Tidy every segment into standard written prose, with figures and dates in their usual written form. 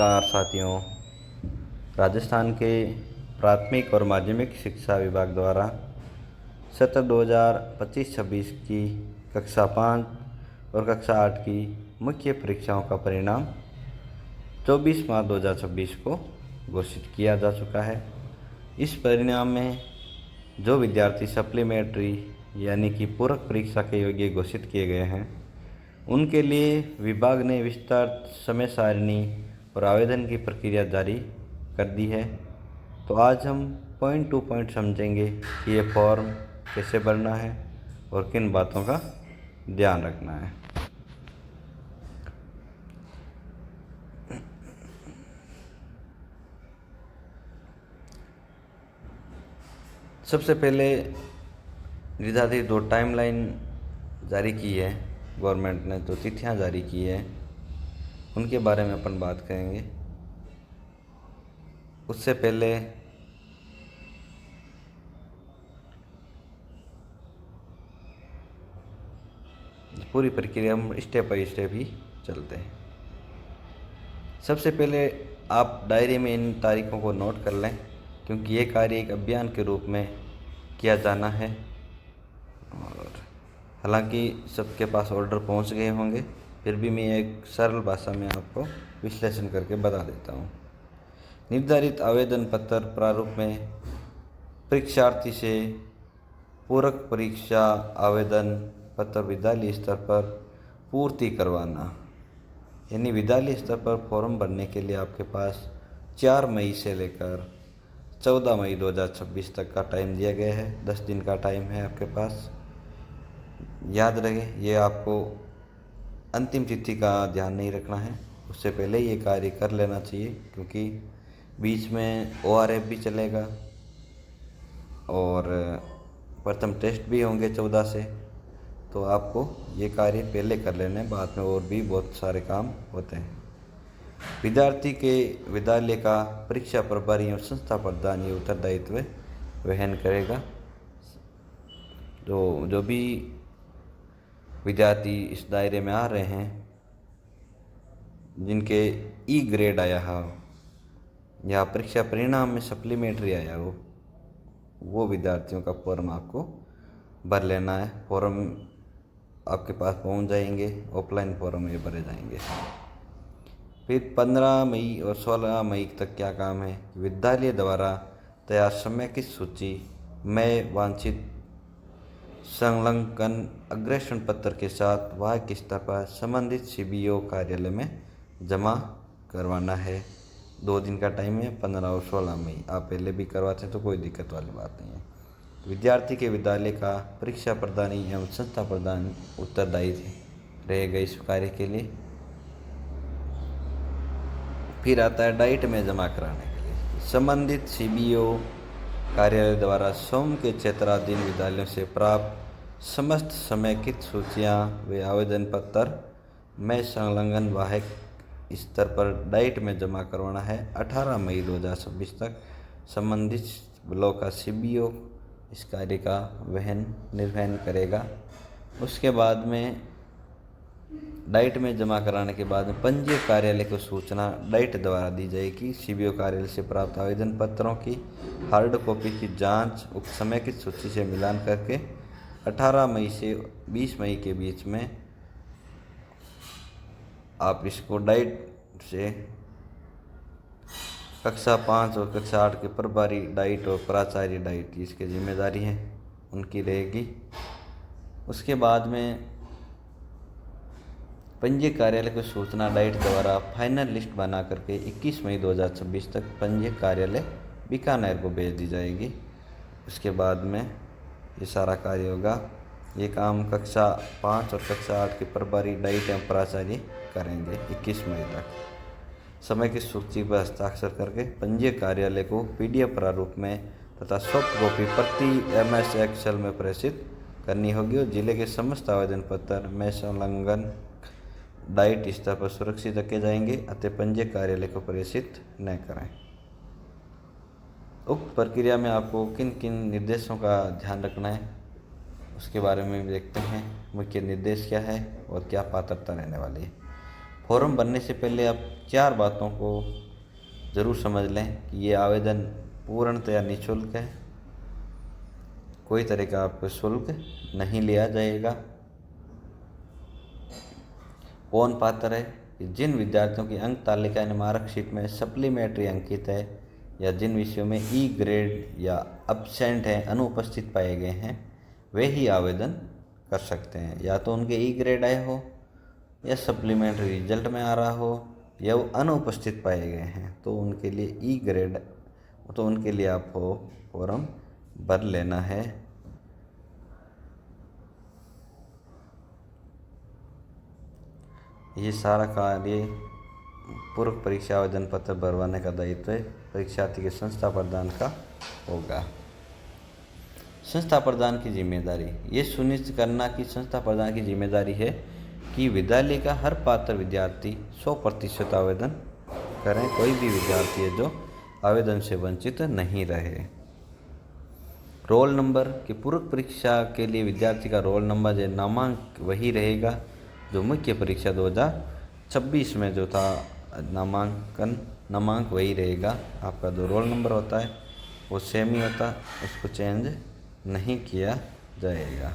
नमस्कार साथियों। राजस्थान के प्राथमिक और माध्यमिक शिक्षा विभाग द्वारा सत्र 2025-26 की कक्षा 5 और कक्षा 8 की मुख्य परीक्षाओं का परिणाम 24 मार्च 2026 को घोषित किया जा चुका है। इस परिणाम में जो विद्यार्थी सप्लीमेंट्री यानी कि पूरक परीक्षा के योग्य घोषित किए गए हैं, उनके लिए विभाग ने विस्तृत समय सारिणी और आवेदन की प्रक्रिया जारी कर दी है। तो आज हम पॉइंट टू पॉइंट समझेंगे कि ये फॉर्म कैसे भरना है और किन बातों का ध्यान रखना है। सबसे पहले निर्धारित दो टाइमलाइन जारी की है गवर्नमेंट ने, तो तिथियां जारी की है, उनके बारे में अपन बात करेंगे। उससे पहले पूरी प्रक्रिया हम स्टेप बाय स्टेप ही चलते हैं। सबसे पहले आप डायरी में इन तारीखों को नोट कर लें, क्योंकि ये कार्य एक अभियान के रूप में किया जाना है। और हालांकि सबके पास ऑर्डर पहुंच गए होंगे, फिर भी मैं एक सरल भाषा में आपको विश्लेषण करके बता देता हूं। निर्धारित आवेदन पत्र प्रारूप में परीक्षार्थी से पूरक परीक्षा आवेदन पत्र विद्यालय स्तर पर पूर्ति करवाना, यानी विद्यालय स्तर पर फॉर्म भरने के लिए आपके पास 4 मई से लेकर 14 मई 2026 तक का टाइम दिया गया है। 10 दिन का टाइम है आपके पास। याद रहे, ये आपको अंतिम तिथि का ध्यान नहीं रखना है, उससे पहले ये कार्य कर लेना चाहिए, क्योंकि बीच में ORF भी चलेगा और प्रथम टेस्ट भी होंगे 14 से। तो आपको ये कार्य पहले कर लेने, बाद में और भी बहुत सारे काम होते हैं। विद्यार्थी के विद्यालय का परीक्षा प्रभारी और संस्था प्रधान ये उत्तरदायित्व वहन करेगा। जो भी विद्यार्थी इस दायरे में आ रहे हैं, जिनके E ग्रेड आया हो या परीक्षा परिणाम में सप्लीमेंट्री आया हो, वो विद्यार्थियों का फॉर्म आपको भर लेना है। फॉर्म आपके पास पहुंच जाएंगे, ऑफलाइन फॉर्म ये भरे जाएंगे। फिर 15 मई और 16 मई तक क्या काम है? विद्यालय द्वारा तैयार समेकित सूची में वांछित संलग्न अग्रेषण पत्र के साथ वार्षिक स्तर पर संबंधित CBO कार्यालय में जमा करवाना है। 2 दिन का टाइम है, 15 और 16 मई। आप पहले भी करवाते हैं तो कोई दिक्कत वाली बात नहीं है। विद्यार्थी के विद्यालय का परीक्षा प्रदानी एवं संस्था प्रदान उत्तरदायी रहेगा इस कार्य के लिए। फिर आता है डाइट में जमा कराने के लिए। संबंधित CBO कार्यालय द्वारा स्वयं के क्षेत्राधीन विद्यालयों से प्राप्त समस्त समेकित सूचियां व आवेदन पत्र में संलग्न वार्षिक स्तर पर डाइट में जमा करवाना है। 18 मई 2026 तक संबंधित ब्लॉक का CBO इस कार्य का निर्वहन करेगा। उसके बाद में डाइट में जमा कराने के बाद में पंजीयक कार्यालय को सूचना डाइट द्वारा दी जाएगी। CBO कार्यालय से प्राप्त आवेदन पत्रों की हार्ड कॉपी की जांच उक्त समेकित सूची से मिलान करके 18 मई से 20 मई के बीच में आप इसको डाइट से कक्षा 5 और कक्षा 8 के प्रभारी डाइट और प्राचार्य डाइट, इसकी जिम्मेदारी है, उनकी रहेगी। उसके बाद में पंजीयक कार्यालय को सूचना डाइट द्वारा फाइनल लिस्ट बना करके 21 मई 2026 तक पंजीयक कार्यालय बीकानेर को भेज दी जाएगी। उसके बाद में ये सारा कार्य होगा। ये काम कक्षा 5 और कक्षा 8 के प्रभारी डाइट एवं प्राचार्य करेंगे 21 मई तक। समय की सूची पर हस्ताक्षर करके पंजीयक कार्यालय को PDF प्रारूप में तथा सॉफ्ट कॉपी प्रति MS Excel में प्रेषित करनी होगी और जिले के समस्त आवेदन पत्र में संलग्न डाइट स्तर पर सुरक्षित रखे जाएंगे, अतः पंजीयक कार्यालय को प्रेषित न करें। उक्त प्रक्रिया में आपको किन किन निर्देशों का ध्यान रखना है उसके बारे में देखते हैं। मुख्य निर्देश क्या है और क्या पात्रता रहने वाली है। फॉर्म भरने से पहले आप 4 बातों को ज़रूर समझ लें कि ये आवेदन पूर्णतया निःशुल्क है, कोई तरह का आपको शुल्क नहीं लिया जाएगा। कौन पात्र है कि जिन विद्यार्थियों की अंक तालिका यानी मार्कशीट में सप्लीमेंट्री अंकित है या जिन विषयों में ई ग्रेड या अब्सेंट हैं, अनुपस्थित पाए गए हैं, वे ही आवेदन कर सकते हैं। या तो उनके ई ग्रेड आए हो या सप्लीमेंट्री रिजल्ट में आ रहा हो या वो अनुपस्थित पाए गए हैं, तो उनके लिए ई ग्रेड, तो उनके लिए आपको फॉर्म भर लेना है। ये सारा कार्य पूर्व परीक्षा आवेदन पत्र भरवाने का दायित्व परीक्षार्थी के संस्था प्रदान का होगा। संस्था प्रदान की जिम्मेदारी, ये सुनिश्चित करना कि संस्था प्रदान की जिम्मेदारी है कि विद्यालय का हर पात्र विद्यार्थी 100% आवेदन करें। कोई भी विद्यार्थी है जो आवेदन से वंचित नहीं रहे। रोल नंबर की पूर्व परीक्षा के लिए विद्यार्थी का रोल नंबर या नामांक वही रहेगा जो मुख्य परीक्षा 2026 में जो था नामांक वही रहेगा। आपका जो रोल नंबर होता है वो सेम ही होता है, उसको चेंज नहीं किया जाएगा।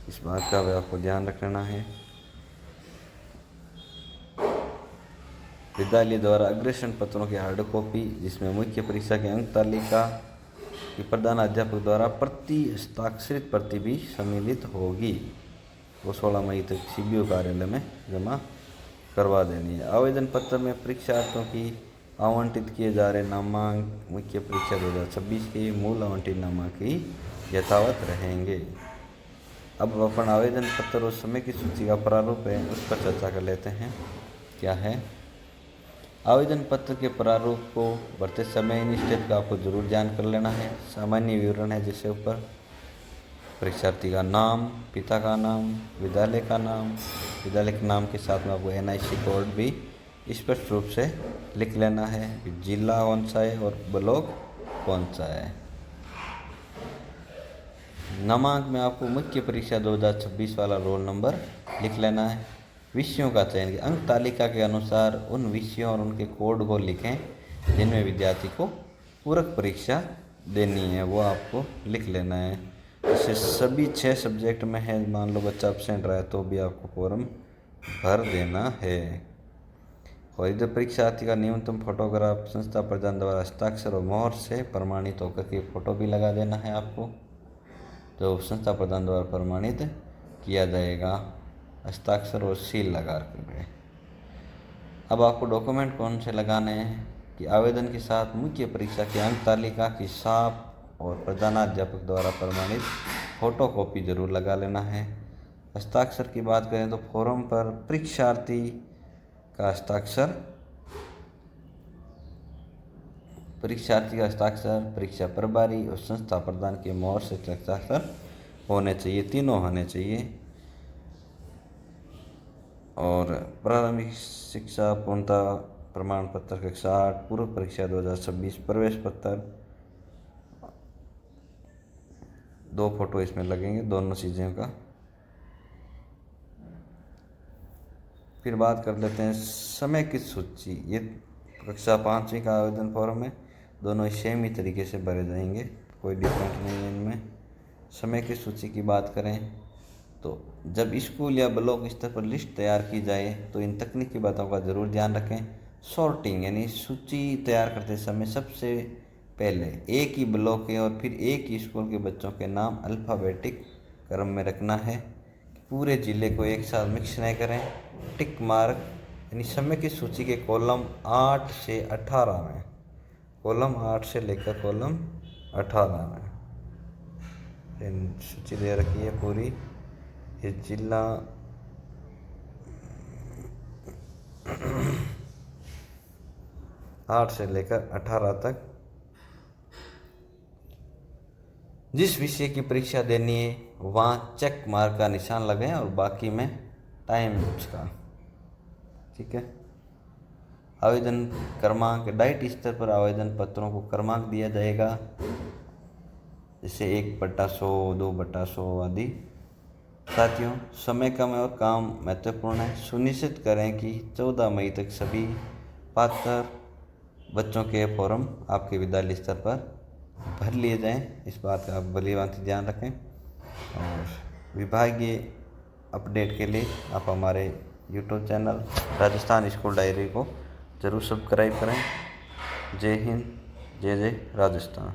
इस बात का भी आपको ध्यान रखना है। विद्यालय द्वारा अग्रेषण पत्रों की हार्ड कॉपी जिसमें मुख्य परीक्षा की अंक तालिका की प्रधान अध्यापक द्वारा प्रति हस्ताक्षरित प्रति भी सम्मिलित होगी, वो 16 मई तक CBO कार्यालय में जमा करवा देनी है। आवेदन पत्र में परीक्षार्थियों की आवंटित किए जा रहे नामांक मुख्य परीक्षा 2026 के मूल आवंटित नामांक ही यथावत रहेंगे। अब अपन आवेदन पत्र और समय की सूची का प्रारूप है, उस पर चर्चा कर लेते हैं। क्या है आवेदन पत्र के प्रारूप को भरते समय इन स्टेप का आपको जरूर ध्यान कर लेना है। सामान्य विवरण है, जैसे ऊपर परीक्षार्थी का नाम, पिता का नाम, विद्यालय का नाम, विद्यालय के नाम के साथ में आपको NIC कोड भी स्पष्ट रूप से लिख लेना है। जिला कौन सा है और ब्लॉक कौन सा है। नामांक में आपको मुख्य परीक्षा 2026 वाला रोल नंबर लिख लेना है। विषयों का चयन, अंक तालिका के अनुसार उन विषयों और उनके कोड को लिखें जिनमें विद्यार्थी को पूरक परीक्षा देनी है, वो आपको लिख लेना है। जैसे सभी 6 सब्जेक्ट में है, मान लो बच्चा एब्सेंट रहा है तो भी आपको फॉर्म भर देना है। और इधर परीक्षार्थी का न्यूनतम फोटोग्राफ संस्था प्रदान द्वारा हस्ताक्षर और मोहर से प्रमाणित होकर के फ़ोटो भी लगा देना है आपको, जो संस्था प्रदान द्वारा प्रमाणित किया जाएगा, हस्ताक्षर और सील लगा कर। अब आपको डॉक्यूमेंट कौन से लगाने हैं कि आवेदन के साथ मुख्य परीक्षा की अंक तालिका की साफ और प्रधानाध्यापक द्वारा प्रमाणित फोटो कॉपी जरूर लगा लेना है। हस्ताक्षर की बात करें तो फॉर्म पर परीक्षार्थी का हस्ताक्षर, परीक्षा प्रभारी और संस्था प्रदान के मोहर से हस्ताक्षर होने चाहिए, तीनों होने चाहिए। और प्रारंभिक शिक्षा पूर्णता प्रमाण पत्र कक्षा 8, पूर्व परीक्षा 2026 प्रवेश पत्र, 2 फोटो इसमें लगेंगे दोनों चीज़ों का। फिर बात कर लेते हैं समय की सूची। ये कक्षा 5वीं का आवेदन फॉर्म है, दोनों सेम ही तरीके से भरे जाएंगे, कोई डिफरेंट नहीं है इनमें। समय की सूची की बात करें तो जब स्कूल या ब्लॉक स्तर पर लिस्ट तैयार की जाए तो इन तकनीकी बातों का ज़रूर ध्यान रखें। सॉर्टिंग यानी सूची तैयार करते समय सबसे पहले एक ही ब्लॉक के और फिर एक ही स्कूल के बच्चों के नाम अल्फ़ाबेटिक क्रम में रखना है। पूरे ज़िले को एक साथ मिक्स नहीं करें। टिक मार्क यानी समय की सूची के कॉलम 8 से 18 में, कॉलम 8 से लेकर कॉलम 18 में सूची दे रखी है पूरी। ये जिला 8 से लेकर 18 तक जिस विषय की परीक्षा देनी है वहाँ चेक मार्क का निशान लगाएं और बाकी में टाइम उसका, ठीक है। आवेदन क्रमांक, डाइट स्तर पर आवेदन पत्रों को क्रमांक दिया जाएगा। जैसे 1/100, 2/100 आदि। साथियों, समय कम है और काम महत्वपूर्ण है। सुनिश्चित करें कि 14 मई तक सभी पात्र बच्चों के फॉर्म आपके विद्यालय स्तर पर भर लिए जाएं। इस बात का आप भलीभांति ध्यान रखें और विभागीय अपडेट के लिए आप हमारे YouTube channel Rajasthan school diary को ज़रूर सब्सक्राइब करें। जय हिंद, जय जय राजस्थान।